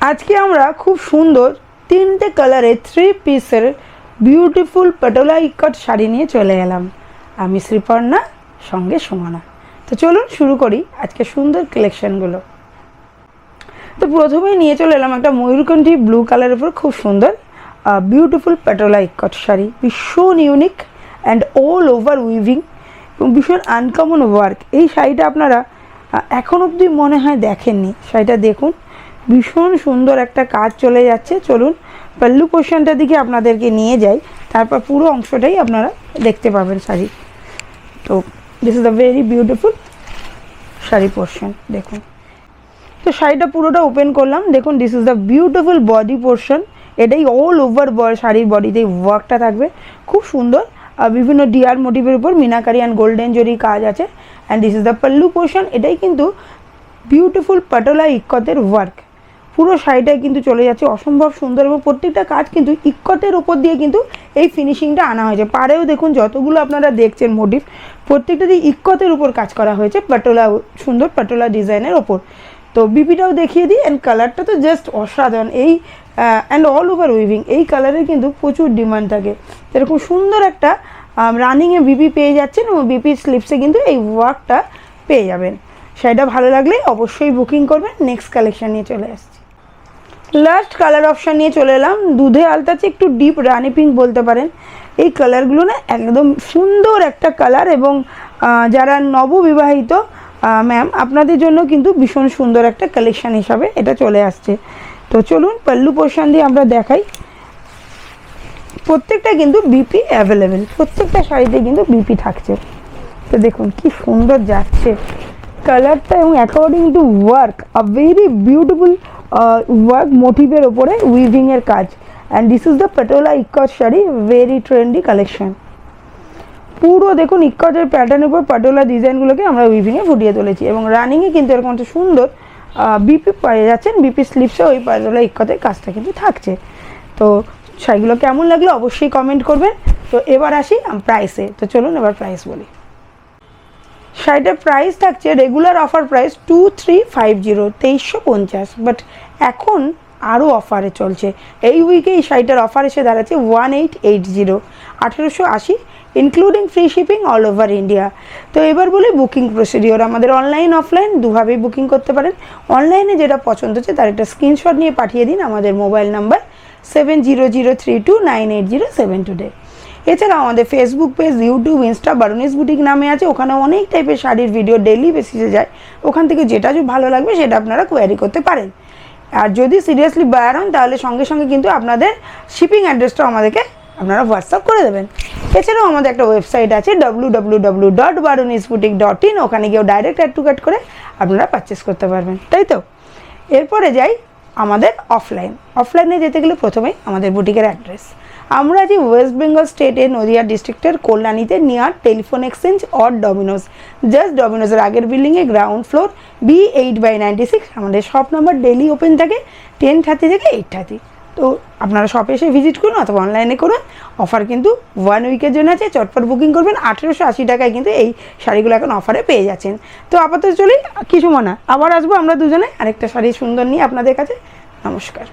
আজকে আমরা খুব সুন্দর তিনটে কালারে 3 পিসের বিউটিফুল পাটোলা ইকট শাড়ি নিয়ে চলে এলাম। আমি শ্রীপর্ণা, সঙ্গে সুমনা। তো চলুন শুরু করি আজকে সুন্দর কালেকশনগুলো। তো প্রথমেই নিয়ে চলে এলাম একটা ময়ূরকণ্ঠী ব্লু কালারের উপর খুব সুন্দর বিউটিফুল পাটোলা ইকট শাড়ি, ভীষণ unique and all over weaving এবং ভীষণ আনকমন ওয়ার্ক। এই শাড়িটা আপনারা এখন অবধি মনে হয় দেখেননি। শাড়িটা দেখুন, ভীষণ সুন্দর একটা কাজ চলে যাচ্ছে। চলুন পাল্লু পোর্শনটার দিকে আপনাদেরকে নিয়ে যাই, তারপর পুরো অংশটাই আপনারা দেখতে পাবেন শাড়ি। তো this is the very beautiful sari portion. দেখুন, তো শাড়িটা পুরোটা ওপেন করলাম। দেখুন, this is the beautiful body portion. এটাই অল ওভার শাড়ির বডিতে ওয়ার্কটা থাকবে খুব সুন্দর। বিভিন্ন ডিয়ার মোটিভের উপর মিনাকারি অ্যান্ড গোল্ডেন জরি কাজ আছে। And this is the pallu portion. এটাই কিন্তু বিউটিফুল পাটোলা ইক্কতের ওয়ার্ক। পুরো শাড়িটাই কিন্তু চলে যাচ্ছে অসম্ভব সুন্দর এবং প্রত্যেকটা কাজ কিন্তু ইক্কতের ওপর দিয়ে কিন্তু এই ফিনিশিংটা আনা হয়েছে। পাড়েও দেখুন যতগুলো আপনারা দেখছেন মোটিভ, প্রত্যেকটা দিয়ে ইক্কতের উপর কাজ করা হয়েছে পাটোলা, সুন্দর পাটোলা ডিজাইনের ওপর। তো বিপিটাও দেখিয়ে দিই। অ্যান্ড কালারটা তো জাস্ট অসাধারণ। এই অ্যান্ড অল ওভার উইভিং, এই কালারের কিন্তু প্রচুর ডিমান্ড থাকে। এরকম সুন্দর একটা রানিংয়ে বিপি পেয়ে যাচ্ছেন এবং বিপি স্লিপসে কিন্তু এই ওয়ার্কটা পেয়ে যাবেন। শাড়িটা ভালো লাগলে অবশ্যই বুকিং করবেন। নেক্সট কালেকশন নিয়ে চলে আসছি। লাস্ট কালার অপশান নিয়ে চলে এলাম। দুধে আলতাছে, একটু ডিপ রানি পিঙ্ক বলতে পারেন। এই কালারগুলো না একদম সুন্দর একটা কালার এবং যারা নববিবাহিত ম্যাম, আপনাদের জন্য কিন্তু ভীষণ সুন্দর একটা কালেকশান হিসাবে এটা চলে আসছে। তো চলুন পাল্লু পোর্শন দিয়ে আমরা দেখাই। প্রত্যেকটা কিন্তু বিপি অ্যাভেলেবেল, প্রত্যেকটা শাড়িতে কিন্তু বিপি থাকছে। তো দেখুন কি সুন্দর যাচ্ছে কালারটা এবং according to work, a very beautiful work মোটিভের ওপরে উইভিংয়ের কাজ। And this is the Patola ikat sari, very trendy collection. পুরো দেখুন ইক্কতের প্যাটার্নের উপর পাটোলা ডিজাইনগুলোকে আমরা উইভিংয়ে ফুটিয়ে তুলেছি এবং রানিংয়ে কিন্তু এরকম একটা সুন্দর বিপি পেয়ে যাচ্ছেন। বিপি স্লিপসে ওই পাটোলা ইক্কতের কাজটা কিন্তু থাকছে। তো শাড়িগুলো কেমন লাগলো অবশ্যই কমেন্ট করবেন। তো এবার আসি প্রাইসে। তো চলুন এবার প্রাইস বলি। শাড়িটার প্রাইস থাকছে রেগুলার অফার প্রাইস 2350, 2350, বাট এখন আরও অফারে চলছে। এই উইকে এই শাড়িটার অফার এসে দাঁড়াচ্ছে 1880, 1880, including free shipping all over India. তো এবার বলি বুকিং প্রসিডিওর। আমাদের অনলাইন অফলাইন দুভাবেই বুকিং করতে পারেন। অনলাইনে যেটা পছন্দ হচ্ছে তার একটা স্ক্রিনশট নিয়ে পাঠিয়ে দিন আমাদের মোবাইল নাম্বার 7003298072। এছাড়াও আমাদের Facebook page, YouTube, Insta Barunis boutique নামে আছে। ওখানে অনেক টাইপের শাড়ির ভিডিও ডেইলি বেসিসে যায়। ওখান থেকে যেটা ভালো লাগবে সেটা আপনারা কোয়ারি করতে পারেন। আর যদি সিরিয়াসলি বায়ার হন তাহলে সঙ্গে সঙ্গে কিন্তু আপনাদের শিপিং অ্যাড্রেসটাও আমাদেরকে আপনারা হোয়াটসঅ্যাপ করে দেবেন। এছাড়াও আমাদের একটা ওয়েবসাইট আছে www.barunisboutique.in। ওখানে গিয়েও ডাইরেক্ট অ্যাড টু কাট করে আপনারা পারচেস করতে পারবেন, তাই তো। এরপরে যাই আমাদের অফলাইনে যেতে গেলে প্রথমেই আমাদের বুটিকের অ্যাড্রেস। আমরা আছি ওয়েস্ট বেঙ্গল স্টেটের নদিয়া ডিস্ট্রিক্টের কল্যাণীতে, near telephone exchange or Domino's. Just ডমিনোজের আগের বিল্ডিংয়ে গ্রাউন্ড ফ্লোর, B8/96। আমাদের শপ নাম্বার ডেলি ওপেন থাকে 10:30 থেকে 8:30। তো আপনারা শপে এসে ভিজিট করুন অথবা অনলাইনে করুন। অফার কিন্তু 1 উইকের জন্য আছে। চটপট বুকিং করবেন। 1880 টাকায় কিন্তু এই শাড়িগুলো এখন অফারে পেয়ে যাচ্ছেন। তো আপাতত চলি, কিছু মনে আবার আসবো আমরা দুজনে আরেকটা শাড়ি সুন্দর নিয়ে আপনাদের কাছে। নমস্কার।